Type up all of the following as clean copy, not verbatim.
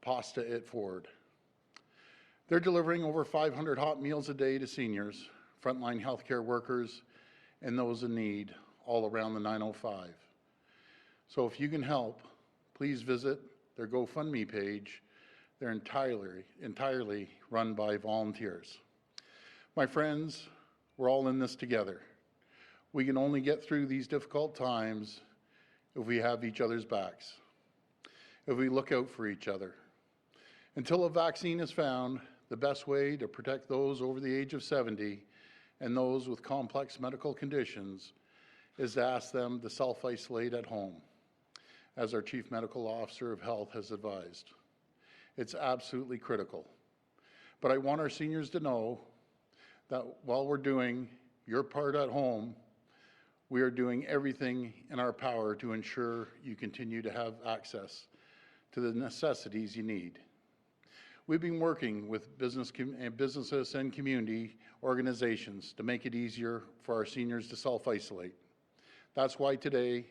pasta it forward. They're delivering over 500 hot meals a day to seniors, frontline healthcare workers, and those in need all around the 905. So if you can help, please visit their GoFundMe page. They're entirely run by volunteers. My friends, we're all in this together. We can only get through these difficult times if we have each other's backs, if we look out for each other. Until a vaccine is found, the best way to protect those over the age of 70 and those with complex medical conditions is to ask them to self-isolate at home, as our Chief Medical Officer of Health has advised. It's absolutely critical. But I want our seniors to know that while we're doing your part at home, we are doing everything in our power to ensure you continue to have access to the necessities you need. We've been working with businesses and community organizations to make it easier for our seniors to self-isolate. That's why today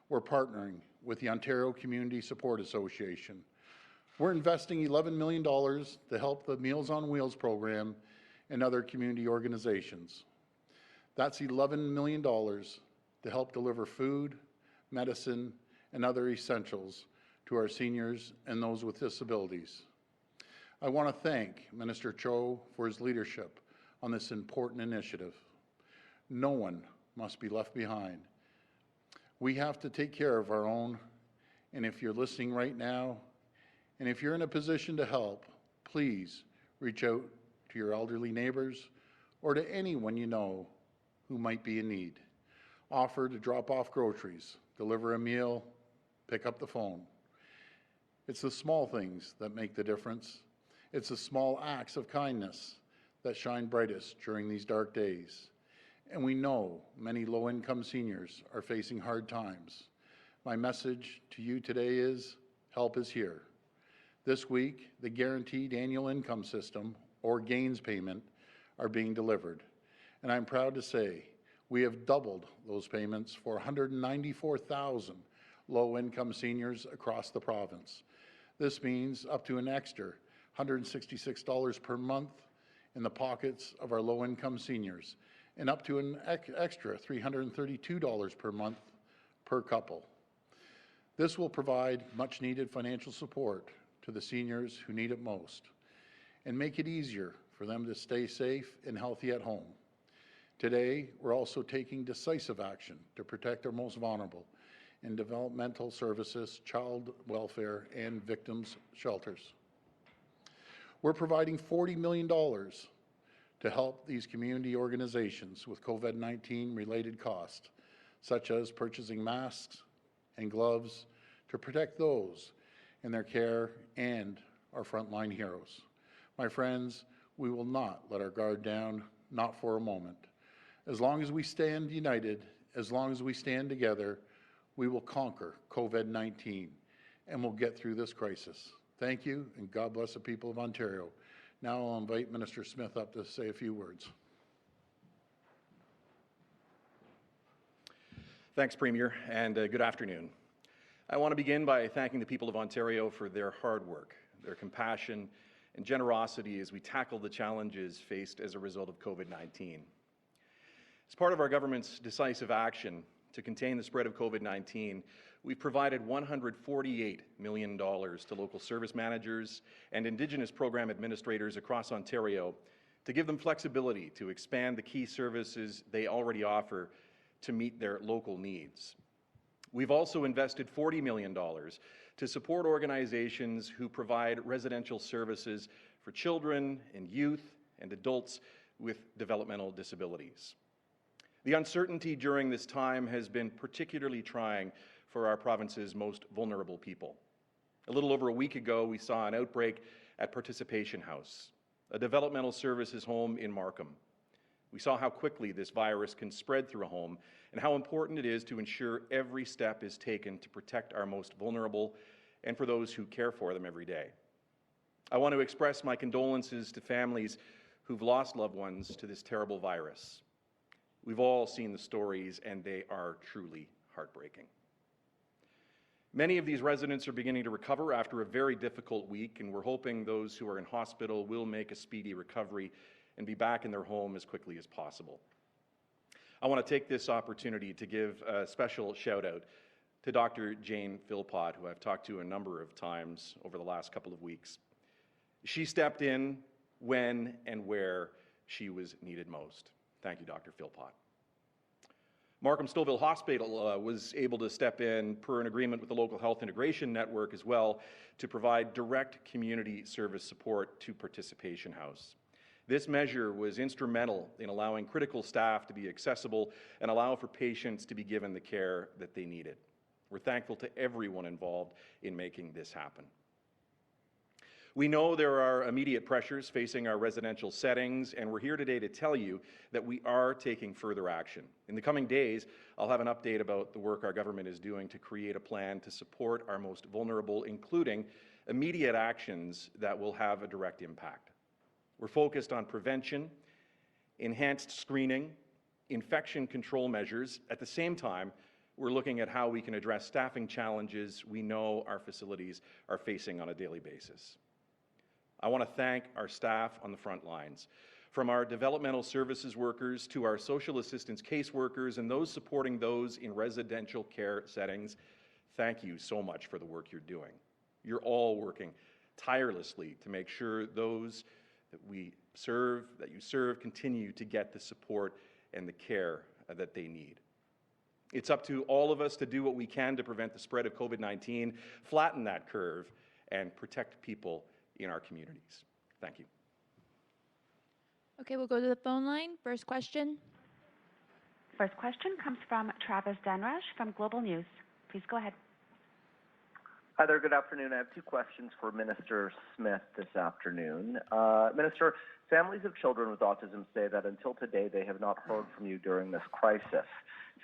we're partnering with the Ontario Community Support Association. We're investing $11 million to help the Meals on Wheels program and other community organizations. That's $11 million to help deliver food, medicine, and other essentials to our seniors and those with disabilities. I want to thank Minister Cho for his leadership on this important initiative. No one must be left behind. We have to take care of our own, and if you're listening right now, and if you're in a position to help, please reach out to your elderly neighbors or to anyone you know who might be in need. Offer to drop off groceries, deliver a meal, pick up the phone. It's the small things that make the difference. It's the small acts of kindness that shine brightest during these dark days. And we know many low-income seniors are facing hard times. My message to you today is, help is here. This week, the Guaranteed Annual Income System, or GAINS payment, are being delivered. And I'm proud to say we have doubled those payments for 194,000 low-income seniors across the province. This means up to an extra $166 per month in the pockets of our low-income seniors, and up to an extra $332 per month per couple. This will provide much-needed financial support to the seniors who need it most, and make it easier for them to stay safe and healthy at home. Today, we're also taking decisive action to protect our most vulnerable in developmental services, child welfare, and victims' shelters. We're providing $40 million to help these community organizations with COVID-19 related costs, such as purchasing masks and gloves to protect those in their care and our frontline heroes. My friends, we will not let our guard down, not for a moment. As long as we stand united, as long as we stand together, we will conquer COVID-19 and we'll get through this crisis. Thank you, and God bless the people of Ontario. Now I'll invite Minister Smith up to say a few words. Thanks, Premier, and good afternoon. I want to begin by thanking the people of Ontario for their hard work, their compassion, and generosity as we tackle the challenges faced as a result of COVID-19. As part of our government's decisive action to contain the spread of COVID-19, we've provided $148 million to local service managers and Indigenous program administrators across Ontario to give them flexibility to expand the key services they already offer to meet their local needs. We've also invested $40 million to support organizations who provide residential services for children and youth and adults with developmental disabilities. The uncertainty during this time has been particularly trying for our province's most vulnerable people. A little over a week ago, we saw an outbreak at Participation House, a developmental services home in Markham. We saw how quickly this virus can spread through a home and how important it is to ensure every step is taken to protect our most vulnerable and for those who care for them every day. I want to express my condolences to families who've lost loved ones to this terrible virus. We've all seen the stories, and they are truly heartbreaking. Many of these residents are beginning to recover after a very difficult week, and we're hoping those who are in hospital will make a speedy recovery and be back in their home as quickly as possible. I want to take this opportunity to give a special shout out to Dr. Jane Philpott, who I've talked to a number of times over the last couple of weeks. She stepped in when and where she was needed most. Thank you, Dr. Philpott. Markham-Stouffville Hospital was able to step in per an agreement with the local health integration network as well to provide direct community service support to Participation House. This measure was instrumental in allowing critical staff to be accessible and allow for patients to be given the care that they needed. We're thankful to everyone involved in making this happen. We know there are immediate pressures facing our residential settings, and we're here today to tell you that we are taking further action. In the coming days, I'll have an update about the work our government is doing to create a plan to support our most vulnerable, including immediate actions that will have a direct impact. We're focused on prevention, enhanced screening, infection control measures. At the same time, we're looking at how we can address staffing challenges we know our facilities are facing on a daily basis. I want to thank our staff on the front lines, from our developmental services workers to our social assistance caseworkers and those supporting those in residential care settings. Thank you so much for the work you're doing. You're all working tirelessly to make sure those that you serve, continue to get the support and the care that they need. It's up to all of us to do what we can to prevent the spread of COVID-19, flatten that curve, and protect people in our communities. Thank you. Okay, we'll go to the phone line. First question. First question comes from Travis Denrash from Global News. Please go ahead. Hi there, good afternoon. I have two questions for Minister Smith this afternoon. Minister, families of children with autism say that until today they have not heard from you during this crisis.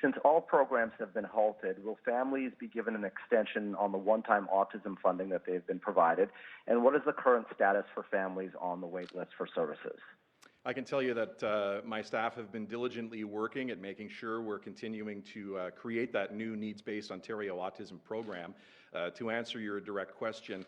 Since all programs have been halted, will families be given an extension on the one-time autism funding that they've been provided? And what is the current status for families on the wait list for services? I can tell you that my staff have been diligently working at making sure we're continuing to create that new needs-based Ontario autism program. To answer your direct question,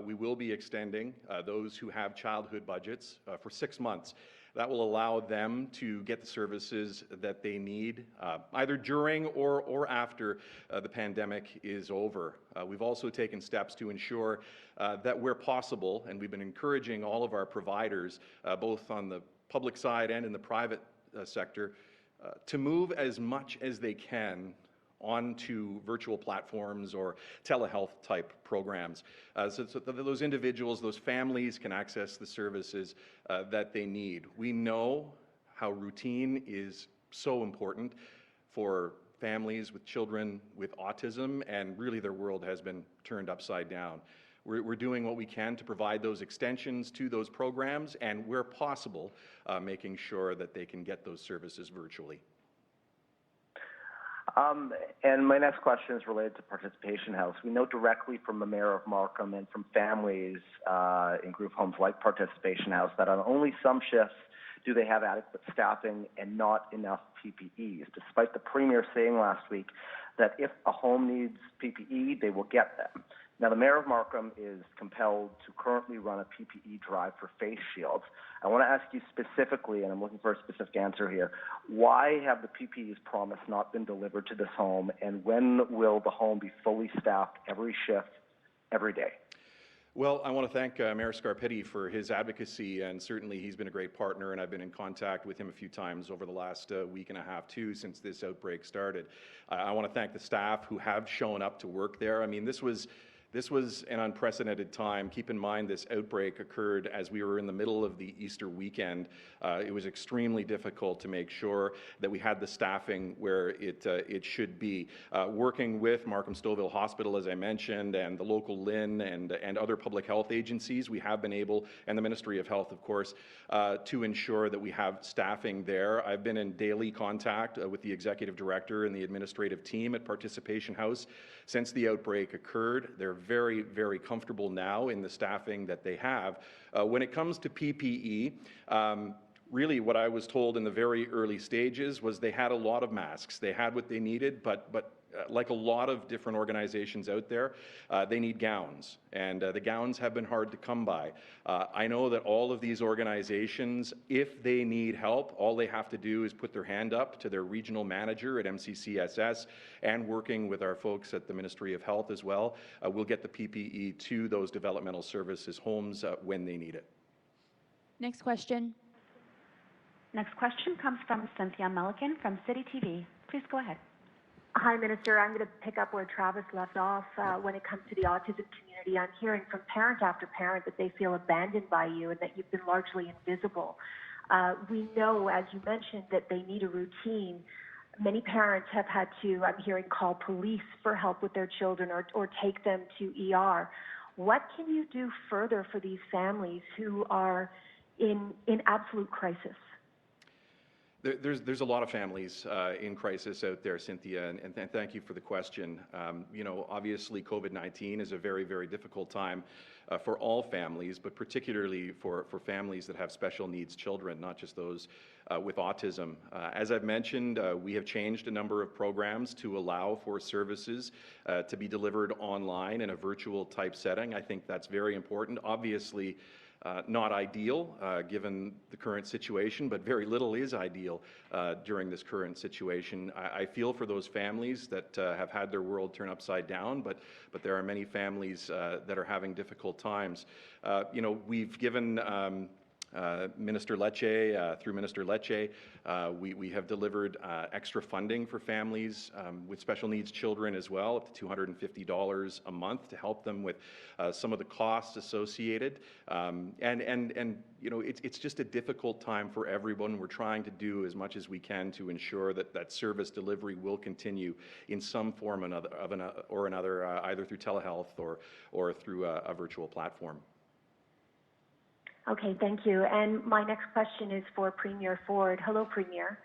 we will be extending those who have childhood budgets for 6 months. That will allow them to get the services that they need, either during or after the pandemic is over. We've also taken steps to ensure that where possible, and we've been encouraging all of our providers, both on the public side and in the private sector, to move as much as they can onto virtual platforms or telehealth type programs so that those individuals, those families can access the services that they need. We know how routine is so important for families with children with autism, and really their world has been turned upside down. We're doing what we can to provide those extensions to those programs, and where possible, making sure that they can get those services virtually. And my next question is related to Participation House. We know directly from the Mayor of Markham and from families in group homes like Participation House that on only some shifts do they have adequate staffing and not enough PPEs, despite the Premier saying last week that if a home needs PPE, they will get them. Now, the Mayor of Markham is compelled to currently run a PPE drive for face shields. I want to ask you specifically, and I'm looking for a specific answer here, why have the PPEs promised not been delivered to this home, and when will the home be fully staffed every shift, every day? Well, I want to thank Mayor Scarpetti for his advocacy, and certainly he's been a great partner, and I've been in contact with him a few times over the last week and a half, too, since this outbreak started. I want to thank the staff who have shown up to work there. I mean, this was an unprecedented time. Keep in mind this outbreak occurred as we were in the middle of the Easter weekend. It was extremely difficult to make sure that we had the staffing where it should be. Working with Markham-Stouffville Hospital, as I mentioned, and the local LHIN and other public health agencies, we have been able, and the Ministry of Health, of course, to ensure that we have staffing there. I've been in daily contact with the Executive Director and the administrative team at Participation House since the outbreak occurred. They're very, very comfortable now in the staffing that they have. When it comes to PPE, really what I was told in the very early stages was they had a lot of masks. They had what they needed, but like a lot of different organizations out there, they need gowns, and the gowns have been hard to come by. I know that all of these organizations, if they need help, all they have to do is put their hand up to their regional manager at MCCSS, and working with our folks at the Ministry of Health as well, we'll get the PPE to those developmental services homes when they need it. Next question. Next question comes from Cynthia Melican from City TV. Please go ahead. Hi, Minister. I'm going to pick up where Travis left off. When it comes to the autism community, I'm hearing from parent after parent that they feel abandoned by you and that you've been largely invisible. We know, as you mentioned, that they need a routine. Many parents have had to, I'm hearing, call police for help with their children or take them to ER. What can you do further for these families who are in absolute crisis? There's a lot of families in crisis out there, Cynthia, and thank you for the question. You know, obviously COVID-19 is a very, very difficult time for all families, but particularly for families that have special needs children, not just those with autism. As I've mentioned, we have changed a number of programs to allow for services to be delivered online in a virtual type setting. I think that's very important. Obviously, not ideal given the current situation, but very little is ideal during this current situation. I feel for those families that have had their world turn upside down, but there are many families that are having difficult times. You know, we've given Minister Lecce, through Minister Lecce, we have delivered extra funding for families with special needs children as well, up to $250 a month to help them with some of the costs associated. And you know, it's just a difficult time for everyone. We're trying to do as much as we can to ensure that that service delivery will continue in some form or another, either through telehealth or through a virtual platform. Okay, thank you. And my next question is for Premier Ford. Hello, Premier.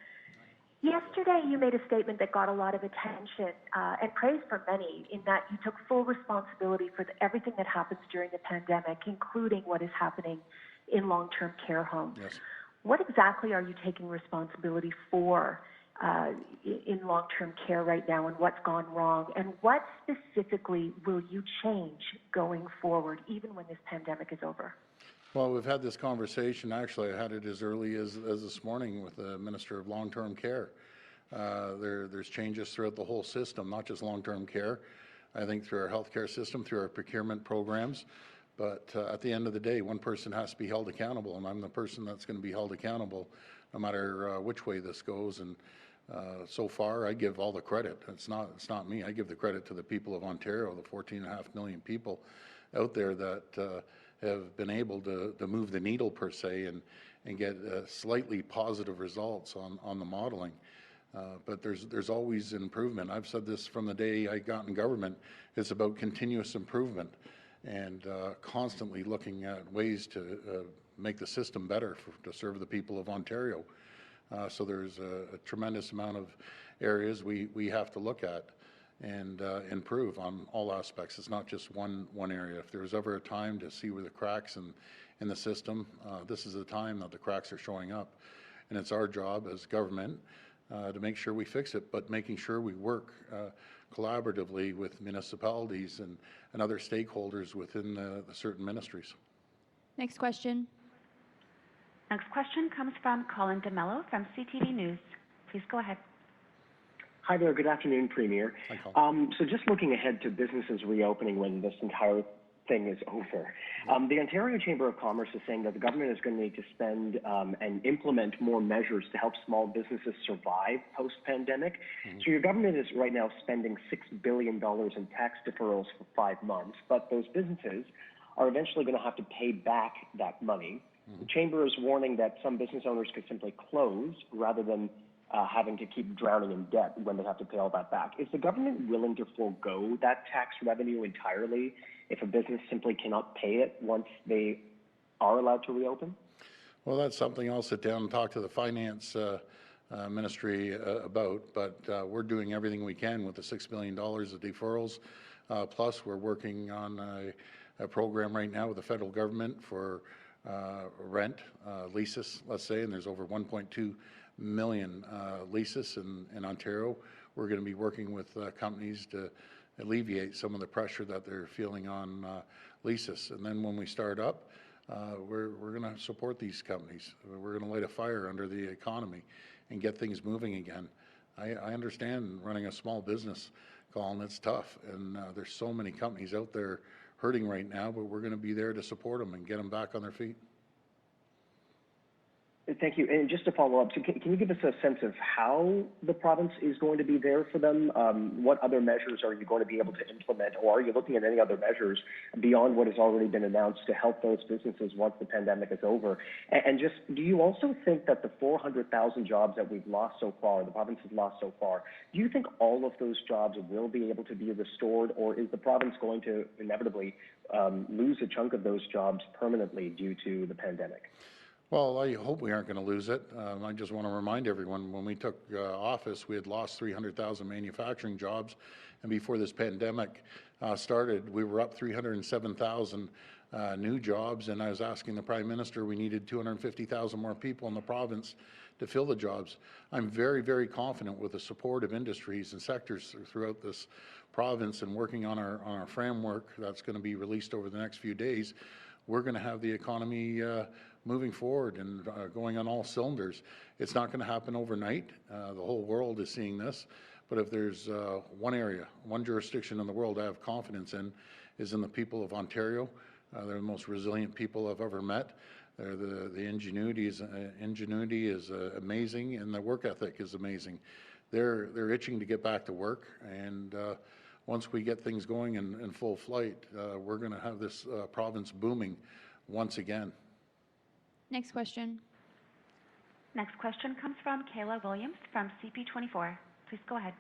Yesterday, you made a statement that got a lot of attention and praise from many, in that you took full responsibility for everything that happens during the pandemic, including what is happening in long-term care homes. Yes. What exactly are you taking responsibility for in long-term care right now, and what's gone wrong? And what specifically will you change going forward, even when this pandemic is over? Well, we've had this conversation. Actually, I had it as early as this morning with the Minister of Long-Term Care. There's changes throughout the whole system, not just long-term care. I think through our healthcare system, through our procurement programs. But at the end of the day, one person has to be held accountable, and I'm the person that's going to be held accountable no matter which way this goes. And so far, I give all the credit. It's not me. I give the credit to the people of Ontario, the 14.5 million people out there that have been able to move the needle per se and get slightly positive results on the modeling. But there's always improvement. I've said this from the day I got in government. It's about continuous improvement and constantly looking at ways to make the system better to serve the people of Ontario. So there's a tremendous amount of areas we have to look at and improve on all aspects. It's not just one area. If there's ever a time to see where the cracks in the system, this is the time that the cracks are showing up. And it's our job as government to make sure we fix it, but making sure we work collaboratively with municipalities and other stakeholders within the certain ministries. Next question. Next question comes from Colin DeMello from CTV News. Please go ahead. Hi there. Good afternoon, Premier. Hi, Colin. So just looking ahead to businesses reopening when this entire thing is over, the Ontario Chamber of Commerce is saying that the government is going to need to spend and implement more measures to help small businesses survive post-pandemic. So your government is right now spending $6 billion in tax deferrals for 5 months, but those businesses are eventually going to have to pay back that money. The Chamber is warning that some business owners could simply close rather than having to keep drowning in debt when they have to pay all that back. Is the government willing to forego that tax revenue entirely if a business simply cannot pay it once they are allowed to reopen? Well, that's something I'll sit down and talk to the finance ministry about, but we're doing everything we can with the $6 billion of deferrals. Plus, we're working on a program right now with the federal government for rent, leases, let's say, and there's over 1.2 million leases in Ontario. we're going to be working with companies to alleviate some of the pressure that they're feeling on leases. And then when we start up, we're going to support these companies. We're going to light a fire under the economy and get things moving again. I understand running a small business, Colin, it's tough, and there's so many companies out there hurting right now, but we're going to be there to support them and get them back on their feet. Thank you. And just to follow up, so can you give us a sense of how the province is going to be there for them? What other measures are you going to be able to implement, or are you looking at any other measures beyond what has already been announced to help those businesses once the pandemic is over? And just, do you also think that the 400,000 jobs that we've lost so far, the province has lost so far, do you think all of those jobs will be able to be restored, or is the province going to inevitably lose a chunk of those jobs permanently due to the pandemic? Well, I hope we aren't going to lose it. I just want to remind everyone, when we took office, we had lost 300,000 manufacturing jobs, and before this pandemic started, we were up 307,000 new jobs, and I was asking the Prime Minister, we needed 250,000 more people in the province to fill the jobs. I'm very, very confident with the support of industries and sectors throughout this province, and working on our framework that's going to be released over the next few days, we're going to have the economy moving forward and going on all cylinders. It's not going to happen overnight. The whole world is seeing this. But if there's one area, one jurisdiction in the world I have confidence in, is in the people of Ontario. They're the most resilient people I've ever met. The ingenuity is amazing, and the work ethic is amazing. They're itching to get back to work, and once we get things going in full flight, we're going to have this province booming once again. Next question. Next question comes from Kayla Williams from CP24. Please go ahead.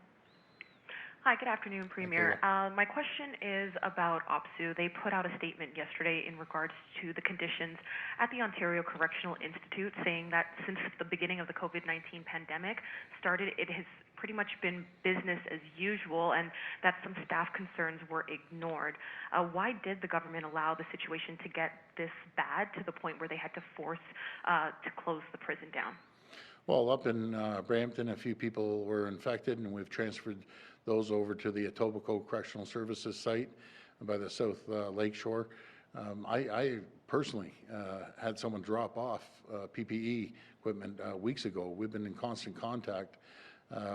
Hi, good afternoon, Premier. My question is about OPSEU. They put out a statement yesterday in regards to the conditions at the Ontario Correctional Institute, saying that since the beginning of the COVID-19 pandemic started, it has pretty much been business as usual, and that some staff concerns were ignored. Why did the government allow the situation to get this bad to the point where they had to force to close the prison down? Well, up in Brampton, a few people were infected, and we've transferred those over to the Etobicoke Correctional Services site by the South Lakeshore. I personally had someone drop off PPE equipment weeks ago. We've been in constant contact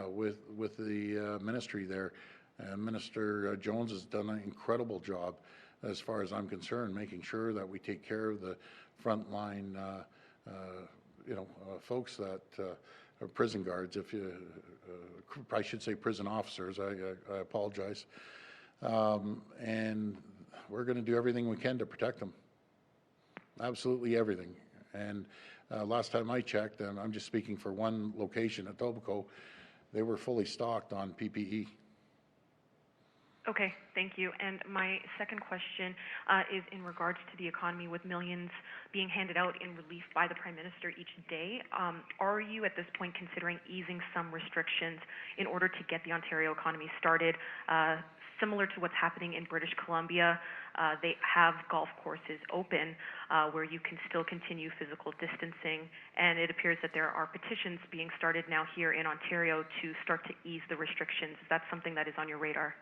with the ministry there. Minister Jones has done an incredible job, as far as I'm concerned, making sure that we take care of the frontline folks that are prison guards, I should say prison officers, I apologize. And we're going to do everything we can to protect them. Absolutely everything. And last time I checked, and I'm just speaking for one location at Etobicoke, they were fully stocked on PPE. Okay, thank you. And my second question is in regards to the economy, with millions being handed out in relief by the Prime Minister each day. Are you at this point considering easing some restrictions in order to get the Ontario economy started? Similar to what's happening in British Columbia, they have golf courses open where you can still continue physical distancing, and it appears that there are petitions being started now here in Ontario to start to ease the restrictions. Is that something that is on your radar?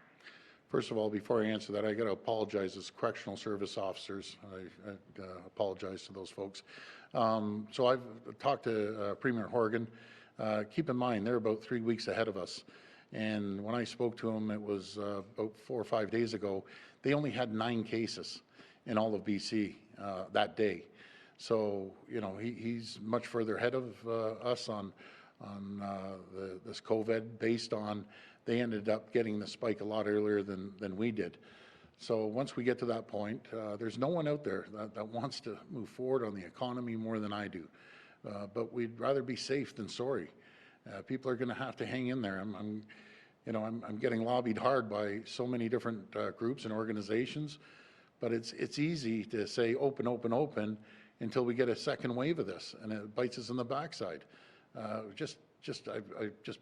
First of all, before I answer that, I got to apologize as correctional service officers. I apologize to those folks. So I've talked to Premier Horgan. Keep in mind, they're about 3 weeks ahead of us. And when I spoke to him, it was about 4 or 5 days ago. They only had 9 cases in all of BC that day. So, you know, he's much further ahead of us on this COVID, based on they ended up getting the spike a lot earlier than we did. So once we get to that point, there's no one out there that wants to move forward on the economy more than I do. But we'd rather be safe than sorry. People are going to have to hang in there. I'm getting lobbied hard by so many different groups and organizations, but it's easy to say open, open, open until we get a second wave of this, and it bites us in the backside. I just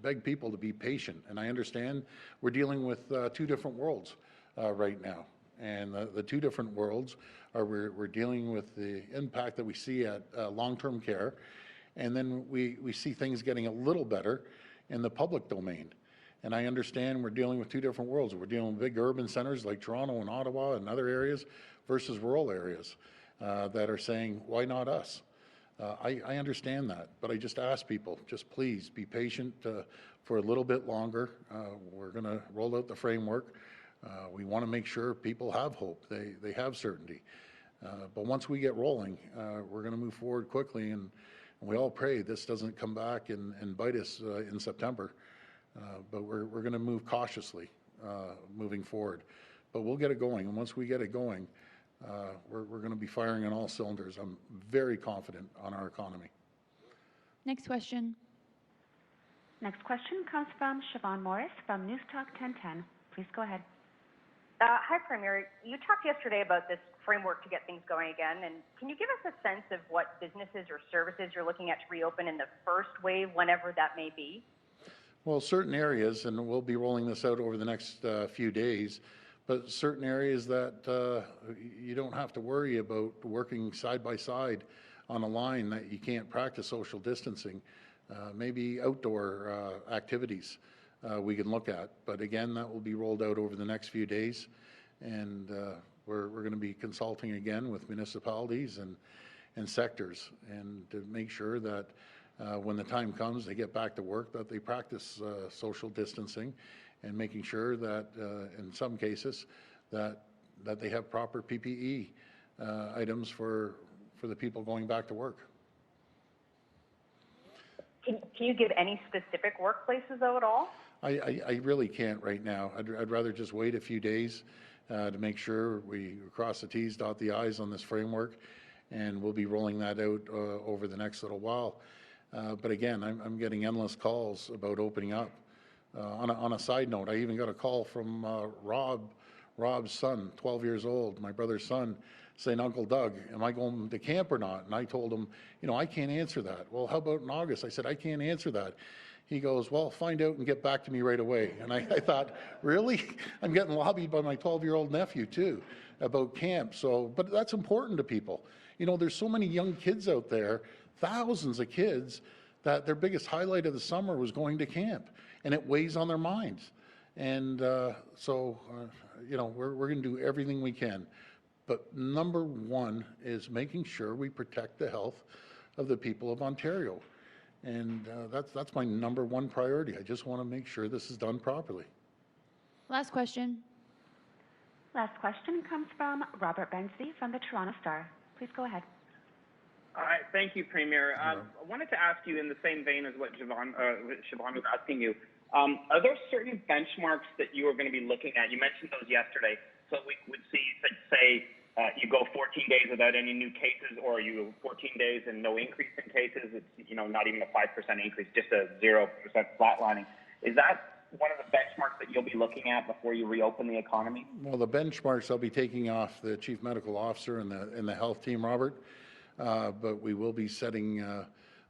beg people to be patient, and I understand we're dealing with 2 different worlds right now, and the 2 different worlds are we're dealing with the impact that we see at long-term care, and then we see things getting a little better in the public domain. And I understand we're dealing with two different worlds. We're dealing with big urban centers like Toronto and Ottawa and other areas versus rural areas that are saying, why not us? I understand that, but I just ask people, just please be patient for a little bit longer. We're going to roll out the framework. We want to make sure people have hope, they have certainty. But once we get rolling, we're going to move forward quickly, and we all pray this doesn't come back and bite us in September. But we're going to move cautiously moving forward. But we'll get it going, and once we get it going, we're going to be firing on all cylinders. I'm very confident on our economy. Next question. Next question comes from Siobhan Morris from Newstalk 1010. Please go ahead. Hi, Premier. You talked yesterday about this framework to get things going again, and can you give us a sense of what businesses or services you're looking at to reopen in the first wave, whenever that may be? Well, certain areas, and we'll be rolling this out over the next few days, but certain areas that you don't have to worry about working side by side on a line that you can't practice social distancing. Maybe outdoor activities we can look at. But again, that will be rolled out over the next few days. And we're going to be consulting again with municipalities and sectors, and to make sure that when the time comes, they get back to work, that they practice social distancing, and making sure that in some cases that they have proper PPE items for the people going back to work. Can you give any specific workplaces, though, at all? I really can't right now. I'd rather just wait a few days to make sure we cross the T's, dot the I's on this framework, and we'll be rolling that out over the next little while. But again, I'm getting endless calls about opening up. On a side note, I even got a call from Rob's son, 12 years old, my brother's son, saying, Uncle Doug, am I going to camp or not? And I told him, I can't answer that. Well, how about in August? I said, I can't answer that. He goes, well, find out and get back to me right away. And I thought, really? I'm getting lobbied by my 12-year-old nephew, too, about camp. But that's important to people. There's so many young kids out there, thousands of kids, that their biggest highlight of the summer was going to camp. And it weighs on their minds. And we're going to do everything we can. But number one is making sure we protect the health of the people of Ontario. And that's my number one priority. I just want to make sure this is done properly. Last question. Last question comes from Robert Benzie from the Toronto Star. Please go ahead. All right, thank you, Premier. I wanted to ask you in the same vein as what Siobhan was asking you. Are there certain benchmarks that you are going to be looking at? You mentioned those yesterday. So we would see, say, you go 14 days without any new cases, or you go 14 days and no increase in cases. It's not even a 5% increase, just a 0% flatlining. Is that one of the benchmarks that you'll be looking at before you reopen the economy? Well, the benchmarks I'll be taking off the Chief Medical Officer and the health team, Robert. But we will be setting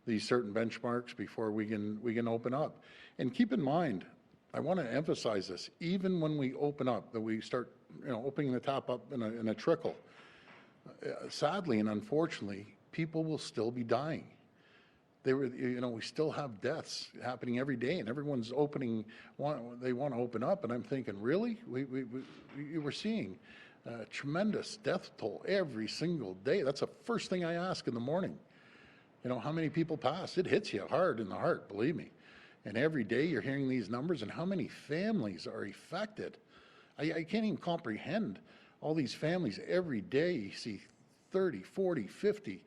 these certain benchmarks before we can open up. And keep in mind, I want to emphasize this: even when we open up, that we start, opening the tap up in a trickle. Sadly and unfortunately, people will still be dying. We still have deaths happening every day, and everyone's they want to open up, and I'm thinking, really? We're seeing tremendous death toll every single day. That's the first thing I ask in the morning. How many people pass? It hits you hard in the heart, believe me. And every day you're hearing these numbers, and how many families are affected. I can't even comprehend all these families. Every day you see 30, 40, 50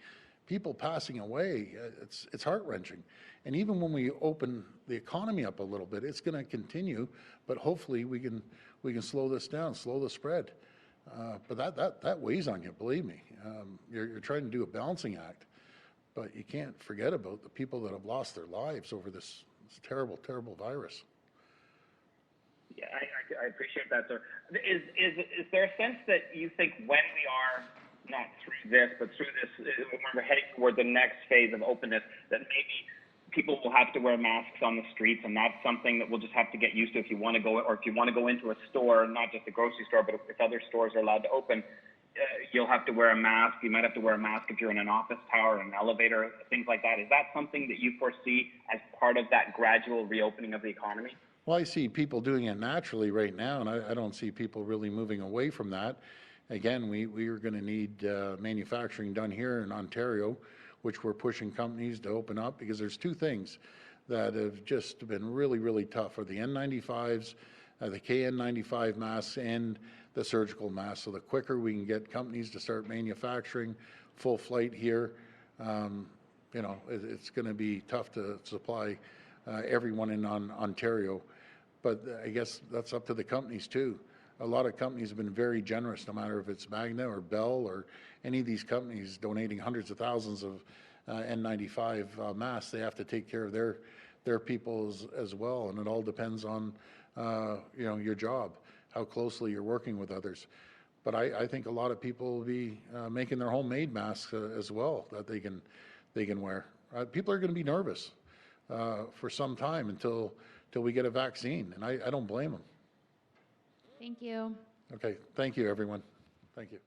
people passing away. It's heart-wrenching. And even when we open the economy up a little bit, it's going to continue, but hopefully we can slow this down, slow the spread. But that weighs on you, believe me. You're trying to do a balancing act, but you can't forget about the people that have lost their lives over this terrible, terrible virus. Yeah, I appreciate that, sir. Is there a sense that you think when we are not through this, but through this, when we're heading toward the next phase of openness, that maybe people will have to wear masks on the streets, and that's something that we'll just have to get used to if you want to go, or if you want to go into a store, not just a grocery store, but if other stores are allowed to open, you'll have to wear a mask. You might have to wear a mask if you're in an office tower, an elevator, things like that. Is that something that you foresee as part of that gradual reopening of the economy? Well, I see people doing it naturally right now, and I don't see people really moving away from that. Again, we are going to need manufacturing done here in Ontario, which we're pushing companies to open up, because there's two things that have just been really, really tough, are the N95s, the KN95 masks, and the surgical masks. So the quicker we can get companies to start manufacturing full flight here, you know, it's going to be tough to supply everyone in Ontario. But I guess that's up to the companies too. A lot of companies have been very generous, no matter if it's Magna or Bell or any of these companies donating hundreds of thousands of N95 masks. They have to take care of their people as well, and it all depends on you know, your job, how closely you're working with others. But I think a lot of people will be making their homemade masks as well that they can wear. People are going to be nervous for some time until we get a vaccine, and I don't blame them. Thank you. Okay, thank you, everyone. Thank you.